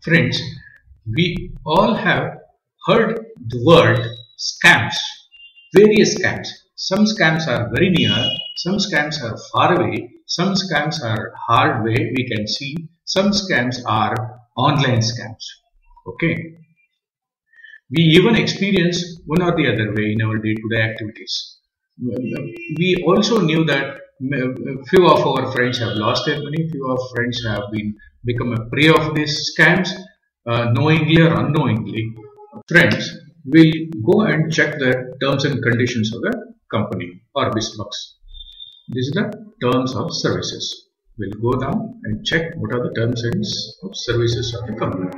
Friends, we all have heard the word scams, various scams. Some scams are very near, some scams are far away, some scams are hard way, we can see, some scams are online scams. Okay, we even experience one or the other way in our day-to-day activities. We also knew that few of our friends have lost their money, few of friends have been become a prey of these scams, knowingly or unknowingly. Friends, we'll go and check the terms and conditions of the company or BizBox. These are the terms of services. We'll go down and check what are the terms and of services of the company.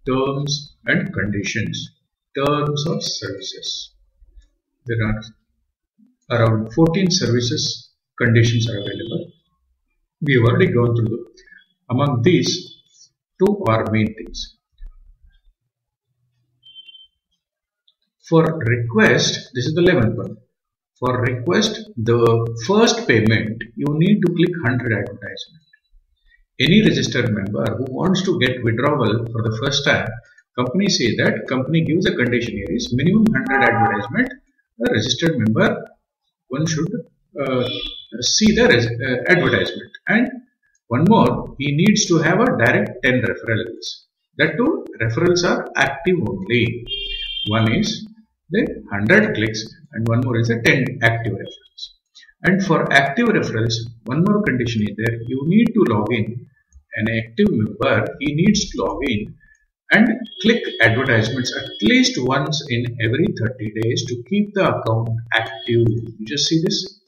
Terms and conditions. Terms of services. There are around 14 services conditions are available. We have already gone through them. Among these, two are main things. For request, this is the 11th one. For request, the first payment, you need to click 100 advertisement. Any registered member who wants to get withdrawal for the first time, company say that company gives a condition here is minimum 100 advertisement. A registered member, one should see the advertisement, and one more, he needs to have a direct 10 referrals. That too, referrals are active only. One is the 100 clicks and one more is a 10 active referrals. And for active referrals, one more condition is there, you need to log in. An active member, he needs to log in and click advertisements at least once in every 30 days to keep the account active. You just see this.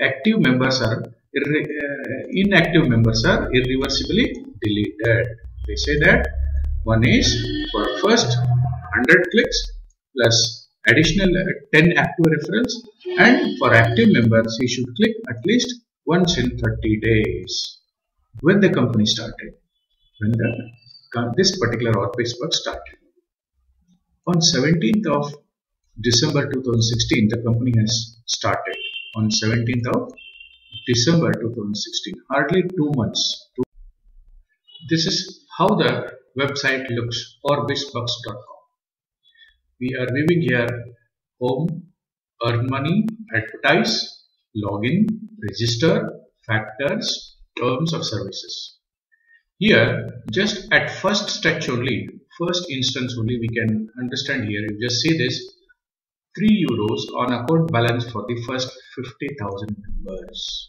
Active members are inactive members are irreversibly deleted. They say that one is for first 100 clicks plus additional 10 active referrals, and for active members he should click at least once in 30 days. When the company started, when this particular BizBox started. On 17th of December 2016, the company has started. On 17th of December 2016, hardly 2 months. This is how the website looks, orbizbox.com. We are viewing here home, earn money, advertise, login, register, factors, terms of services. Here, just at first stretch only, first instance only, we can understand here. You just see this 3 euros on account balance for the first 50,000 members.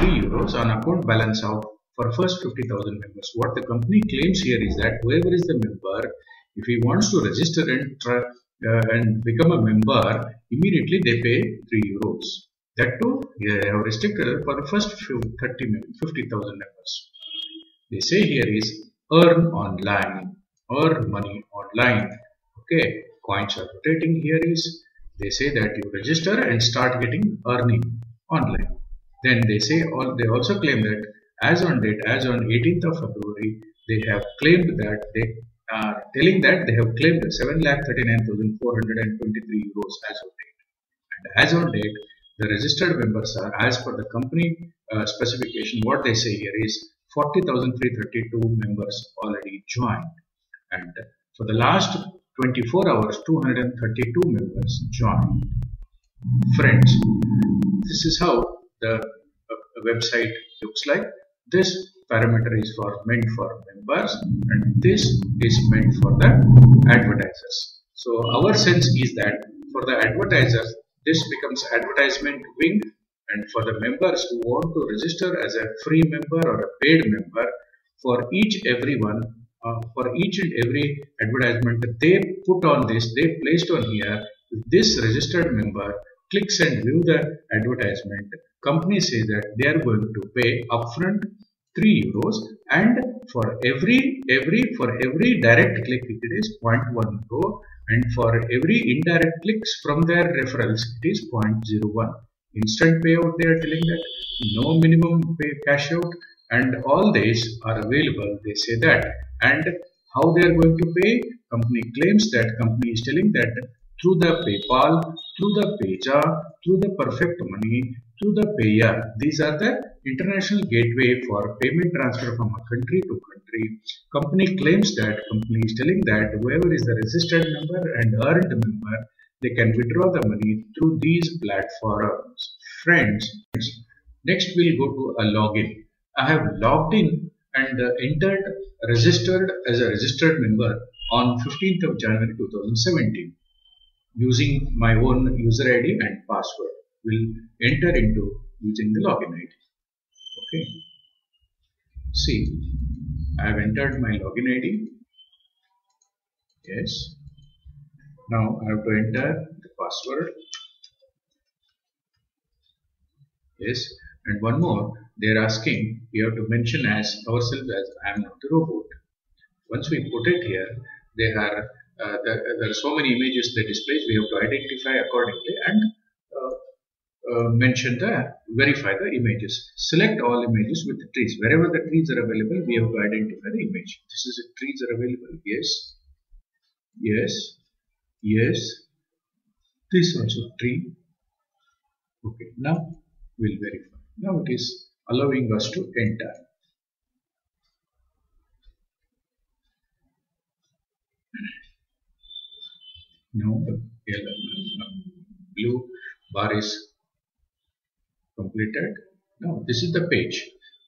3 euros on account balance out for first 50,000 members. What the company claims here is that whoever is the member, if he wants to register and become a member, immediately they pay 3 euros. That too, they have restricted for the first 50,000 members. They say here is earn online, earn money online. Okay, coins are rotating. Here is they say that you register and start getting earning online. Then they say they also claim that as on 18th of February, they have claimed that they are telling that they have claimed 7,39,423 euros as on date. And as on date, the registered members are, as per the company specification, what they say here is 40,332 members already joined, and for the last 24 hours 232 members joined. Friends, this is how the website looks like. This parameter is meant for members and this is meant for the advertisers. So our sense is that for the advertisers this becomes advertisement wing, and for the members who want to register as a free member or a paid member, for each and every advertisement they put on this, they placed on here, this registered member clicks and view the advertisement, company says that they are going to pay upfront 3 euros, and for every direct click it is 0.1 euro, and for every indirect clicks from their referrals it is 0.01. Instant payout, they are telling that no minimum pay cash out, and all these are available, they say that. And how they are going to pay, company claims that company is telling that through the PayPal, through the Payja, through the Perfect Money, to the payer. These are the international gateway for payment transfer from a country to country. Company claims that, company is telling that whoever is the registered member and earned member, they can withdraw the money through these platforms. Friends, next we'll go to a login. I have logged in and registered as a registered member on 15th of January 2017 using my own user ID and password. Will enter into using the login ID. Okay. See, I have entered my login ID. Yes. Now I have to enter the password. Yes. And one more, they are asking, we have to mention as ourselves as I am not the robot. Once we put it here, there are so many images they display. We have to identify accordingly and verify the images. Select all images with the trees. Wherever the trees are available, we have to identify the image. This is if trees are available. Yes. Yes. Yes. This also tree. Okay. Now we'll verify. Now it is allowing us to enter. Now the blue bar is completed. Now this is the page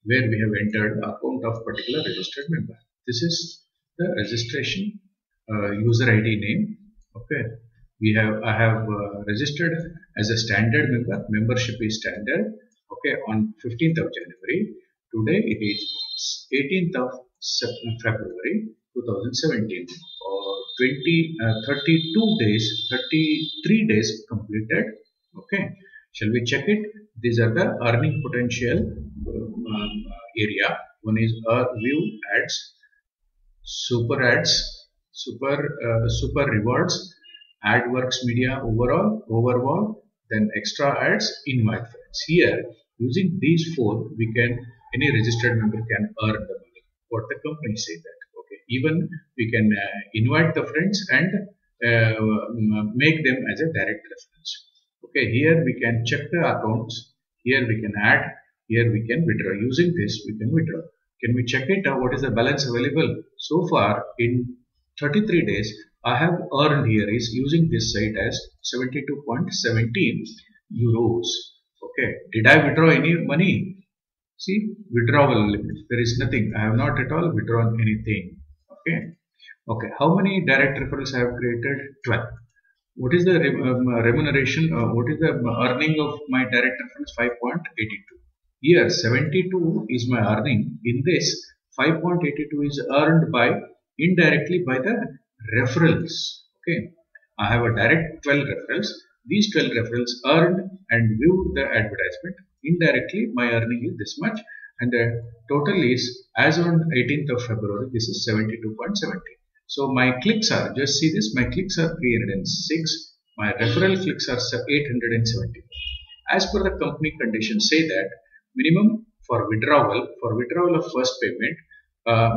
where we have entered the account of particular registered member. This is the registration user ID name. Okay, I have registered as a standard member. Membership is standard. Okay, on 15th of January. Today it is 18th of February 2017. Or 32 days, 33 days completed. Okay, shall we check it? These are the earning potential area. One is view ads, super ads, super rewards, AdWorks media overall, then extra ads, invite friends. Here, using these four, any registered member can earn the money. What the company say that. Okay, even we can invite the friends and make them as a direct reference. Okay, here we can check the accounts. Here we can add. Here we can withdraw. Using this, we can withdraw. Can we check it? What is the balance available? So far, in 33 days, I have earned here is using this site as 72.17 euros. Okay, did I withdraw any money? See, withdrawal limit. There is nothing. I have not at all withdrawn anything. Okay. Okay. How many direct referrals I have created? 12. What is the remuneration? What is the earning of my direct referrals? 5.82. Here 72 is my earning. In this 5.82 is earned indirectly by the referrals. Okay. I have a direct 12 referrals. These 12 referrals earned and viewed the advertisement. Indirectly, my earning is this much, and the total is, as on 18th of February, this is 72.70. So my clicks are, just see this, my clicks are 306, my referral clicks are 870. As per the company conditions, say that minimum for withdrawal of first payment,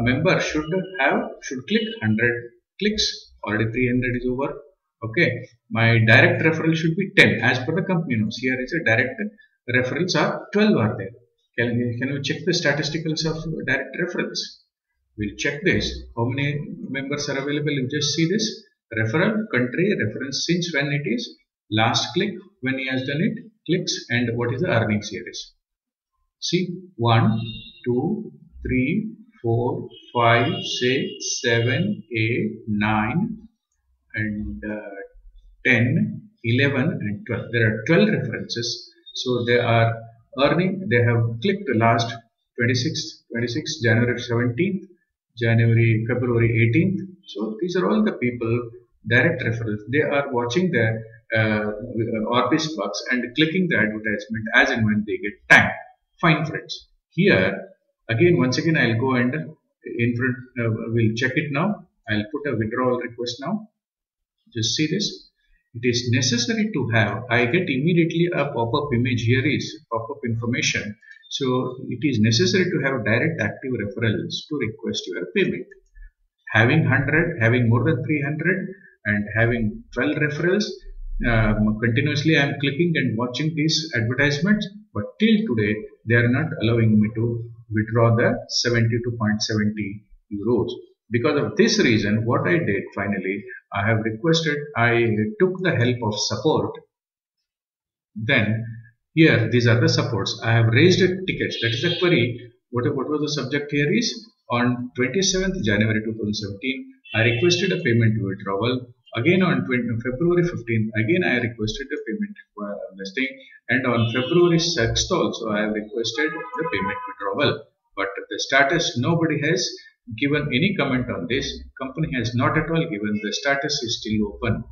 member should click 100 clicks. Already 300 is over. Okay, my direct referral should be 10 as per the company notes. Here is a direct referrals are 12 are there. Can you check the statisticals of direct referrals? We'll check this. How many members are available? You just see this referral, country, reference, since when it is, last click, when he has done it, clicks, and what is the earning series. See, 1, 2, 3, 4, 5, 6, 7, 8, 9, and 10, 11, and 12. There are 12 references. So they are earning, they have clicked the last 26, January 17th, February 18th. So these are all the people, direct referrals. They are watching the Orbis box and clicking the advertisement as and when they get time. Fine, friends. Here, once again, I'll go and we'll check it now. I'll put a withdrawal request now. Just see this. It is necessary to have, I get immediately a pop-up image. Here is pop-up information. So it is necessary to have direct active referrals to request your payment. Having 100, having more than 300, and having 12 referrals, continuously I am clicking and watching these advertisements, but till today they are not allowing me to withdraw the 72.70 euros. Because of this reason, what I did finally, I took the help of support. Then here these are the supports. I have raised a ticket, that is a query. What was the subject here is, on 27th January 2017, I requested a payment withdrawal. Again on February 15th, again I requested a payment listing, and on February 6th also I have requested the payment withdrawal. But the status, nobody has given any comment on this. Company has not at all given. The status is still open.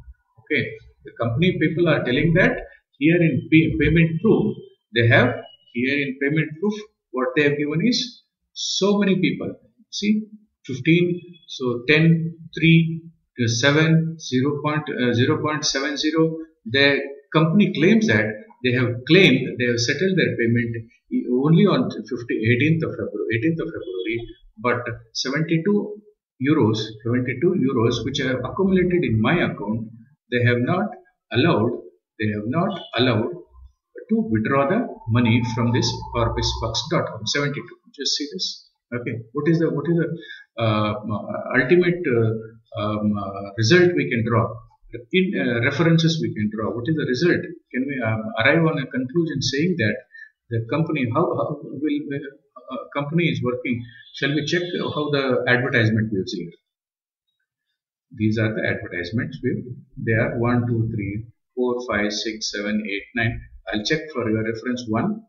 Okay, the company people are telling that here in payment proof, they have here in payment proof what they have given is so many people. See, 15, so 10, 3, 7, 0.70. The company claims that they have settled their payment only on 18th of February, but 72 euros which are accumulated in my account, they have not allowed to withdraw the money from this orbisbucks.com. 72. Just see this. Okay, what is the ultimate result we can draw? In references we can draw. What is the result? Can we arrive on a conclusion saying that the company, how will company is working? Shall we check how the advertisement views here? These are the advertisements view. They are 1, 2, 3, 4, 5, 6, 7, 8, 9. I'll check for your reference 1.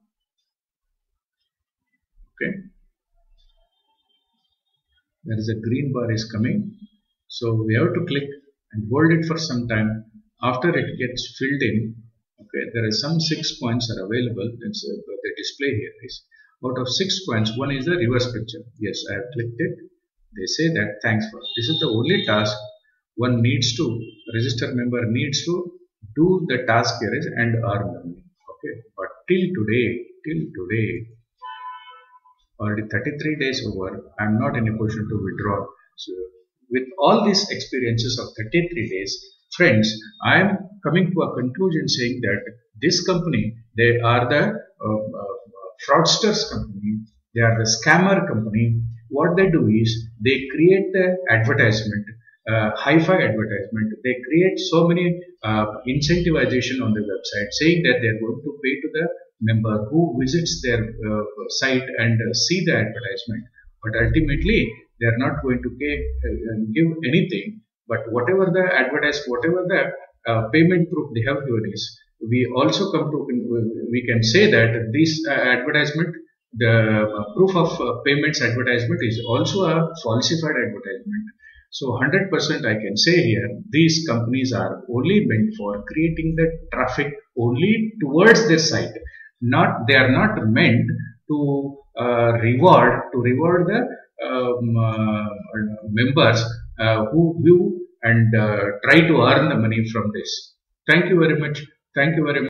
Okay. There is a green bar is coming. So we have to click and hold it for some time. After it gets filled in, okay, there are some 6 coins are available. The display here is, out of 6 coins, one is the reverse picture. Yes, I have clicked it. They say that thanks for. This is the only task one needs to, register member needs to do the task here is and earn money. Okay, but till today, already 33 days over, I am not in a position to withdraw. So with all these experiences of 33 days, friends, I am coming to a conclusion saying that this company, they are the fraudsters company, they are the scammer company. What they do is they create the advertisement, hi-fi advertisement. They create so many incentivization on the website saying that they are going to pay to the member who visits their site and see the advertisement, but ultimately they are not going to give anything. But whatever the payment proof they have given is, we also we can say that this advertisement, the proof of payments advertisement is also a falsified advertisement. So 100% I can say here, these companies are only meant for creating the traffic only towards their site. They are not meant to reward the members who view and try to earn the money from this. Thank you very much. Thank you very much.